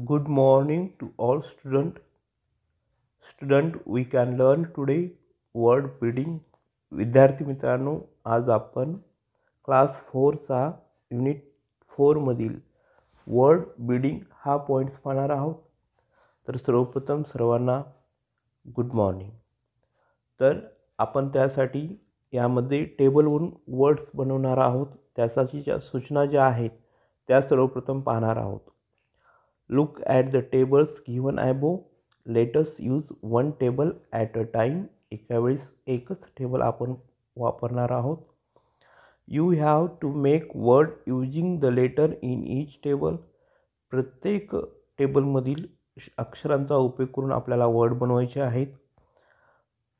Good morning to all student we can learn today word building. विद्यार्थी मित्रांनो, आज आपण क्लास 4 चा युनिट 4 मधील वर्ड बिल्डिंग हा पॉइंट्स पाहणार आहोत. तर सर्वप्रथम सर्वांना गुड मॉर्निंग. तर आपण त्यासाठी यामध्ये टेबलवरून वर्ड्स बनवणार आहोत. त्यासाठी ज्या सूचना ज्या आहेत त्या सर्वप्रथम पाहणार आहोत. Look at the tables given above. Let us use one table at a time. एका वेळेस एकच टेबल आपण वापरणार आहोत. You have to make word using the letter in each table. प्रत्येक टेबलमधील अक्षरांचा उपयोग करून आपल्याला वर्ड बनवायचे आहेत.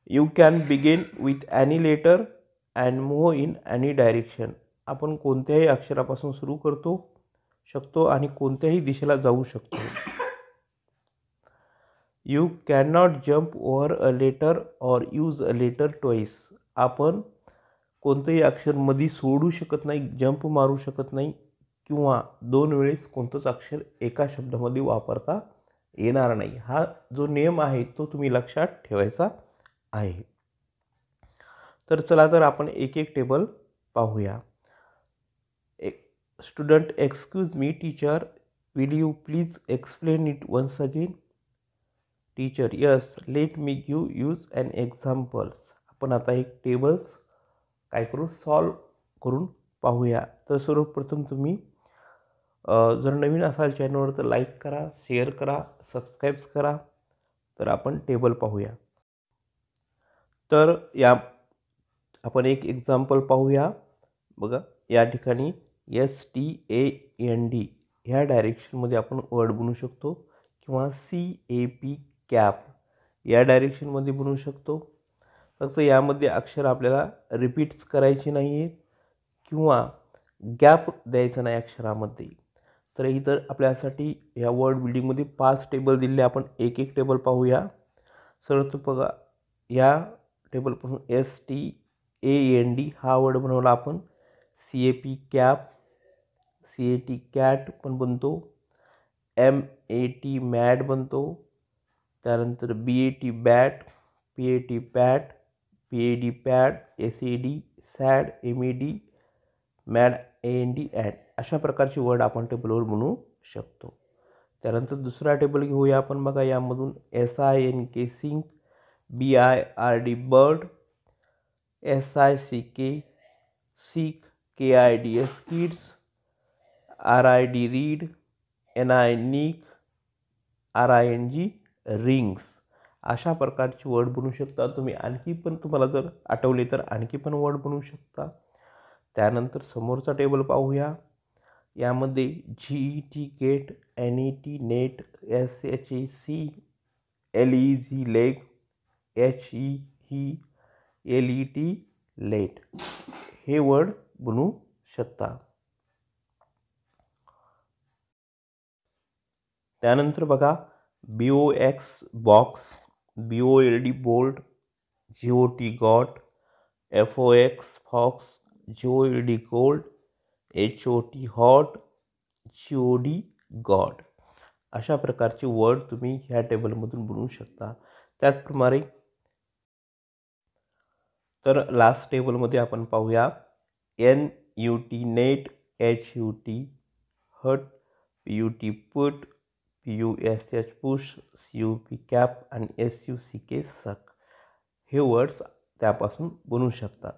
You can begin with any letter and move in any direction. आपण कोणत्याही अक्षरापासून सुरू करतो शकतो आणि कोणत्याही दिशेला जाऊ शकतो. You cannot jump over a letter or use a letter twice. आपण कोणतेही अक्षर मध्ये सोडू शकत नाही, जंप मारू शकत नाही किंवा दोन वेळेस कोणतंच अक्षर एका शब्दामध्ये वापरता येणार नाही. हा जो नियम आहे तो तुम्ही लक्षात ठेवायचा आहे. तर चला तर आपण एक एक टेबल पाहूया. Student, excuse me teacher, will you please explain it once again? Teacher, yes, let me use an examples. आपण आता एक टेबल्स काय करू सॉल्व करून पाहूया. तर सर्वप्रथम तुम्ही जर नवीन असाल चॅनलवर तर लाईक करा, शेअर करा, सबस्क्राईब करा. तर आपण टेबल पाहूया. तर या आपण एक एक्झाम्पल पाहूया. बघा या ठिकाणी STAND ह्या डायरेक्शनमध्ये आपण वर्ड बनवू शकतो किंवा CAP कॅप या डायरेक्शनमध्ये बनवू शकतो. फक्त यामध्ये अक्षर आपल्याला रिपीट्स करायची नाही आहेत किंवा गॅप द्यायचा नाही अक्षरामध्ये. तर इतर आपल्यासाठी या वर्ड बिल्डिंगमध्ये 5 टेबल दिले. आपण एक एक टेबल पाहूया. सर्वप्रथम बघा या टेबलपासून STAND हा वर्ड बनवला आपण. CAP कॅप, CAT कॅट पण बनतो, MAT मॅट बनतो, त्यानंतर BAT bat, PAT Pat, PAD pad, SAD sad, MAD mad, AND add. अशा प्रकारचे वर्ड आपण टेबलवर बनवू शकतो. त्यानंतर दुसरा टेबल घेऊया आपण. बघा यामधून SINK sink, BIRD bird, SICK sick, KIDS kids, RID rid, NI nick, RING rings. अशा प्रकारचे वर्ड बनवू शकता तुम्ही. आणखी पण तुम्हाला जर आठवले तर आणखी पण वर्ड बनवू शकता. त्यानंतर समोरचा टेबल पाहूया. यामध्ये GET get, NET net, SHAC LEG leg, HE LET let हे वर्ड बनवू शकता. त्यानंतर बघा BOX box, BOLD bold, GOT got, FOX fox, GOLD gold, HOT hot, GOD god. अशा प्रकारचे वर्ड तुम्ही ह्या टेबलमधून बनवू शकता. त्याचप्रमाणे तर लास्ट टेबलमध्ये आपण पाहूया. NUT नेट, HUT हट, PUT put, PUSH push, CUP cap आणि SUCK सक हे वर्ड्स त्यापासून बनवू शकतात.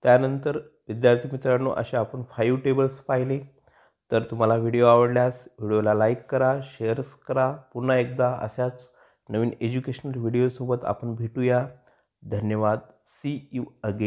त्यानंतर विद्यार्थी मित्रांनो अशा आपण 5 टेबल्स पाहिले. तर तुम्हाला व्हिडिओ आवडल्यास व्हिडिओला लाईक करा, शेअर करा. पुन्हा एकदा अशाच नवीन एज्युकेशनल व्हिडिओसोबत आपण भेटूया. धन्यवाद. See you again.